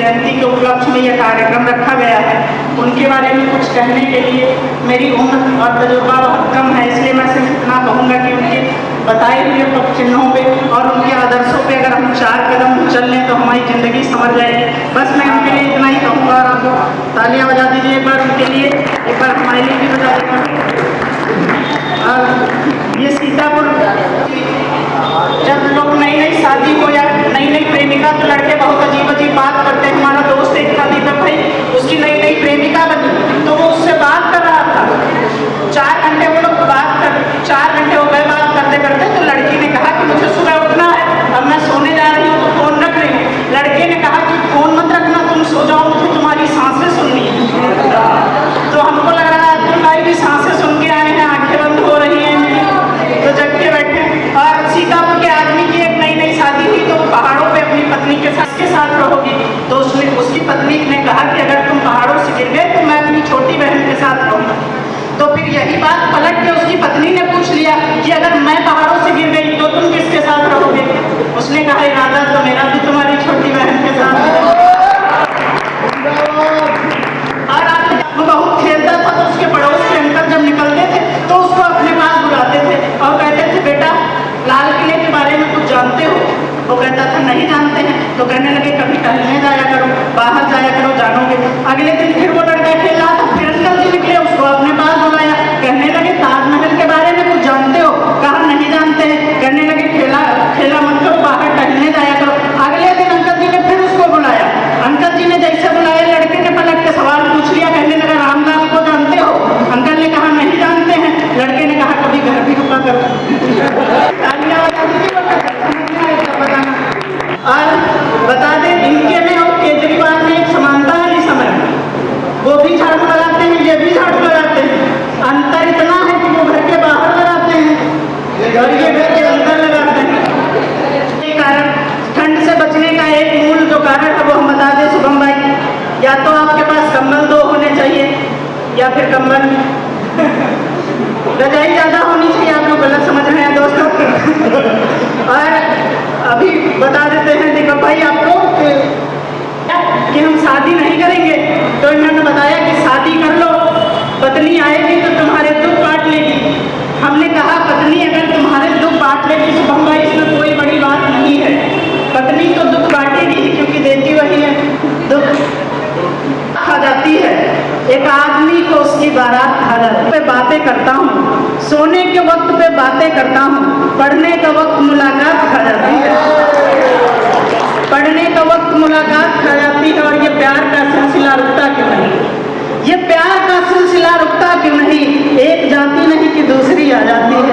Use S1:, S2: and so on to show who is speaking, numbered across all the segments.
S1: जयंती के उपलक्ष्य में यह कार्यक्रम रखा गया है। उनके बारे में कुछ कहने के लिए मेरी उम्र और तजुर्बा बहुत कम है, इसलिए मैं सिर्फ इतना कहूँगा कि उनके बताए हुए चिन्हों पे और उनके आदर्शों पे अगर हम 4 कदम चल लें तो हमारी ज़िंदगी संवर जाएगी। बस मैं उनके लिए इतना ही कहूँगा और आपको तालियां बजा दीजिए एक बार उनके लिए, एक बार हमारे लिए भी बजा देगा। ये सीतापुर, जब लोग नई नई शादी हो या नई नई प्रेमिका तो लड़के बहुत अजीब अजीब बात करते हैं। हमारा दोस्त एक था दीपक भाई, उसकी नई नई प्रेमिका बनी तो वो उससे बात कर रहा था 4 घंटे, वो लोग 4 घंटे हो गए बात करते करते। तो लड़की ने कहा कि मुझे सुबह उठना है, अब मैं सोने जा रही हूँ तो फोन रख रही हूँ। लड़के ने कहा कि फोन मत रखना, तुम सो जाओ, मुझे तुम्हारी सांसें सुननी है। तो हमको लग रहा है अब्दुल भाई भी सांसें सुन के आए हैं, आंखें बंद हो रही हैं तो जग के बैठे। और सीतापुर के आदमी की एक नई नई शादी हुई तो वो पहाड़ों पे अपनी पत्नी के साथ रहोगी। तो उसकी पत्नी ने कहा कि अगर तुम पहाड़ों से गिर गए तो मैं अपनी छोटी बहन के साथ रहूँगा। तो फिर यही बात पलट के उसकी पत्नी ने पूछ लिया कि अगर मैं पहाड़ों से गिर गई तो तुम किसके साथ रहोगे? उसने कहा इरादा तो मेरा भी तुम्हारी छोटी बहन के साथ है। और वो बहुत खेलता था तो उसके पड़ोस के अंकल जब निकलते थे तो उसको अपने पास बुलाते थे और कहते थे बेटा लाल किले के बारे में कुछ जानते हो? वो कहता था नहीं जानते हैं। तो कहने लगे कभी टहलने जाया करो, बाहर जाया करो, जानोगे। अगले दिन फिर वो लड़का खेला तो फिर अंकल जी निकले, उसको अपने पास बुलाया। कहने लगे ताजमहल के बारे में कुछ जानते हो? कहा नहीं जानते हैं। कहने लगे खेला मत करो, बाहर टहलने जाया करो। अगले दिन अंकल जी ने फिर उसको बुलाया। अंकल जी ने जैसे बुलाया लड़के ने पलट के सवाल पूछ लिया, कहने लगा रामलाल को जानते हो? अंकल ने कहा नहीं जानते हैं। लड़के ने कहा कभी घर भी रुका करो। और बता दें इनके में और केजरीवाल में एक समानता है इस समय, वो भी झाड़ू लगाते हैं, ये भी झाड़ू लगाते हैं। अंतर इतना है कि वो घर के बाहर लगाते हैं और ये घर के अंदर लगाते हैं। ये कारण ठंड से बचने का एक मूल जो कारण है वो हम बता दें शुभम भाई, या तो आपके पास कंबल 2 होने चाहिए या फिर कंबल रजाई ज़्यादा होनी चाहिए। आप लोग गलत समझ रहे हैं दोस्तों। और अभी बता देते हैं दीपक भाई आपको कि हम शादी नहीं करेंगे तो इन्होंने बताया कि शादी कर लो, पत्नी आएगी तो तुम्हारे दुख बांट लेगी। हमने कहा पत्नी अगर तुम्हारे दुख बांट लेगी शुभम भाई इसमें कोई बड़ी बात नहीं है, पत्नी तो दुख बांटेगी क्योंकि देती वही है। दुख खा जाती है, एक आदमी को उसकी बारात खा जाती है। बातें करता हूँ, सोने के वक्त पे बातें करता हूँ, पढ़ने का वक्त मुलाकात खा जाती है, पढ़ने का वक्त मुलाकात खा जाती है। और ये प्यार का सिलसिला रुकता क्यों नहीं? ये प्यार का सिलसिला रुकता क्यों नहीं? एक जाती नहीं कि दूसरी आ जाती है।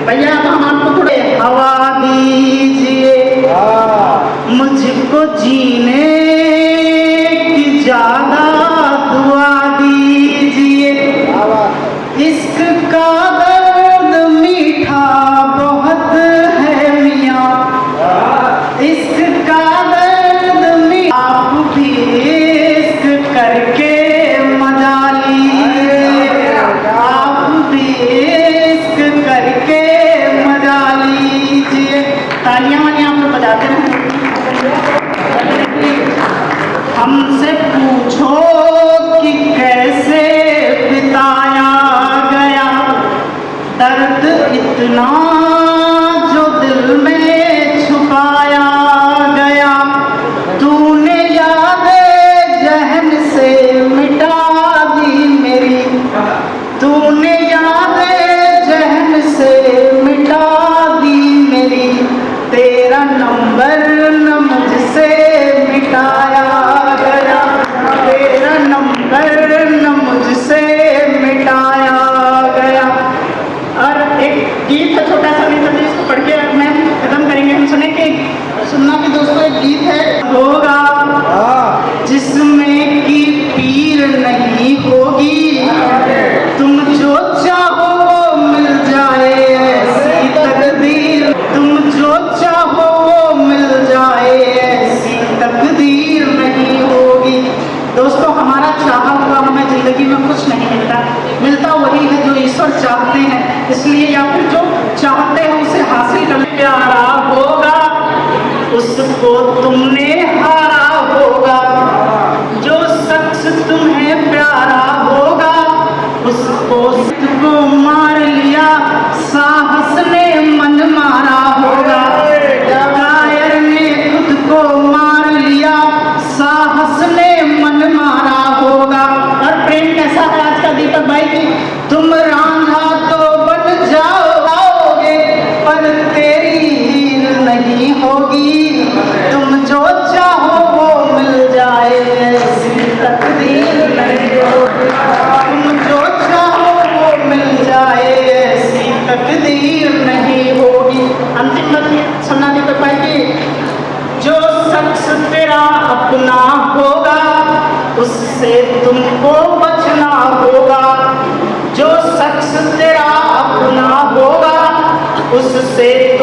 S1: भैया अब हम आपको थोड़े हवा दीजिए, मुझको जीने की ज्यादा दुआ दीजिए। इश्क का दर्द मीठा बहुत है मियाँ, इश्क का दर्द मीठा। आप भी इश्क करके मजा लीजिए, आप भी इश्क करके मजा लीजिए। तालियां वालियां आप लोग बजाते रहें। हमसे पूछो कि कैसे बिताया गया दर्द इतना जो दिल में छुपाया गया। तूने यादें जहन से मिटा दी मेरी, तूने यादें जहन से मिटा दी मेरी। तेरा नंबर न मुझसे मिटाया गया, तेरा नंबर न मुझसे मिटाया गया। और एक गीत है छोटा सा, नहीं तो इसको पढ़ के मैं खत्म करेंगे। हम सुनना कि दोस्तों एक गीत है होगा जिसमें की पीर नहीं होगी, तुम जो चाहो वो मिल जाए ऐसी तकदीर, तुम जो चाहो वो मिल जाए ऐसी तकदीर नहीं होगी। दोस्तों हमारा चाहा हुआ हमें जिंदगी में कुछ नहीं मिलता, मिलता वही है जो ईश्वर चाहते हैं। इसलिए या फिर जो चाहते हैं उसे हासिल करने प्यारा होगा, उसको तुमने हारा से तुमको बचना होगा। जो शख्स तेरा अपना होगा उससे